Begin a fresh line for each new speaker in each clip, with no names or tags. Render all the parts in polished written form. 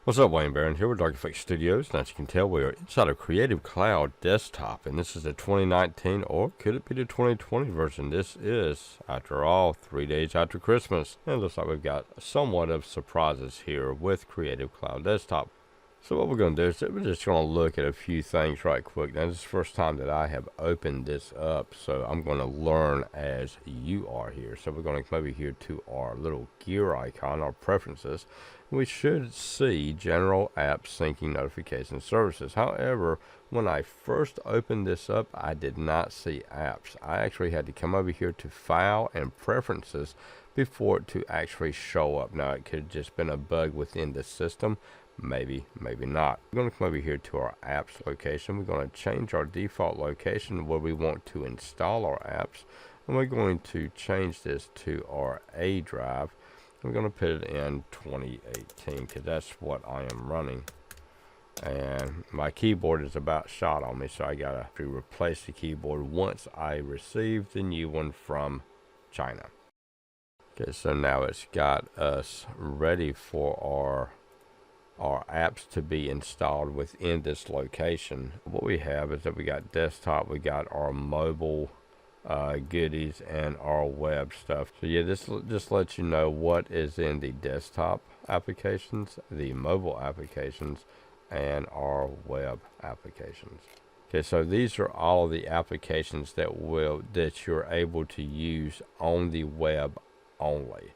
What's up, Wayne Barron here with Audio-Technica Studios, and as you can tell, we are inside of Creative Cloud Desktop, and this is the 2019, or could it be the 2020 version? This is, after all, 3 days after Christmas, and it looks like we've got somewhat of surprises here with Creative Cloud Desktop. So what we're going to do is we're just going to look at a few things right quick. Now, this is the first time that I have opened this up, so I'm going to learn as you are here. So we're going to come over here to our little gear icon, our preferences. We should see General App Syncing Notification Services. However, when I first opened this up, I did not see apps. I actually had to come over here to File and Preferences before it to actually show up. Now, it could have just been a bug within the system. Maybe, maybe not. We're going to come over here to our apps location. We're going to change our default location where we want to install our apps. And we're going to change this to our A drive. We're going to put it in 2018 because that's what I am running. And my keyboard is about shot on me, so I got to replace the keyboard once I receive the new one from China. Okay, so now it's got us ready for our apps to be installed within this location. What we have is that we got desktop, we got our mobile goodies, and our web stuff. So yeah, this just lets you know what is in the desktop applications, the mobile applications, and our web applications. Okay, so these are all the applications that you're able to use on the web only.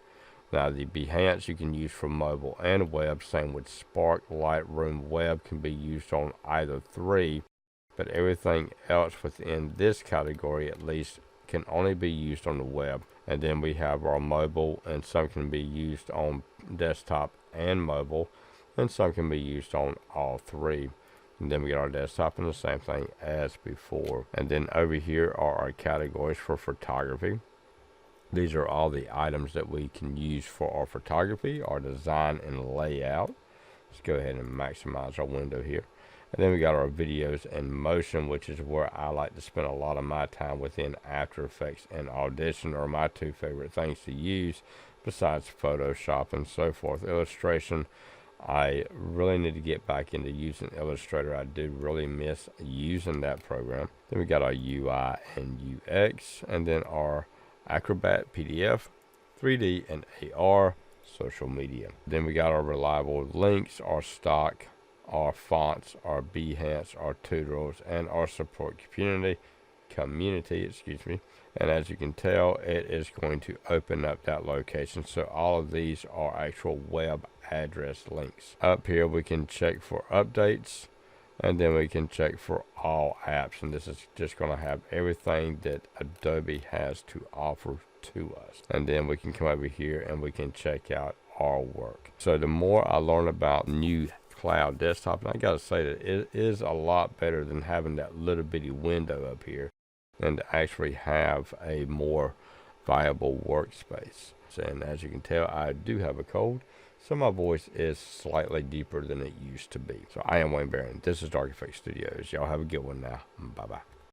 Now, the Behance you can use for mobile and web. Same with Spark, Lightroom, Web can be used on either three, but everything else within this category, at least, can only be used on the web. And then we have our mobile, and some can be used on desktop and mobile, and some can be used on all three. And then we get our desktop, and the same thing as before. And then over here are our categories for photography. These are all the items that we can use for our photography, our design, and layout. Let's go ahead and maximize our window here. And then we got our videos and motion, which is where I like to spend a lot of my time within After Effects and Audition, are my two favorite things to use besides Photoshop and so forth. Illustration, I really need to get back into using Illustrator. I do really miss using that program. Then we got our UI and UX, and then our Acrobat, PDF, 3D, and AR, social media. Then we got our reliable links, our stock, our fonts, our Behance, our tutorials, and our support community. And as you can tell, it is going to open up that location. So all of these are actual web address links. Up here we can check for updates, and then we can check for all apps, and this is just going to have everything that Adobe has to offer to us. And then we can come over here and we can check out our work. So the more I learn about new cloud desktop, and I gotta say that it is a lot better than having that little bitty window up here, and to actually have a more viable workspace. And as you can tell, I do have a cold, so my voice is slightly deeper than it used to be. So I am Wayne Barron. This is Audio-Technica Studios. Y'all have a good one now. Bye-bye.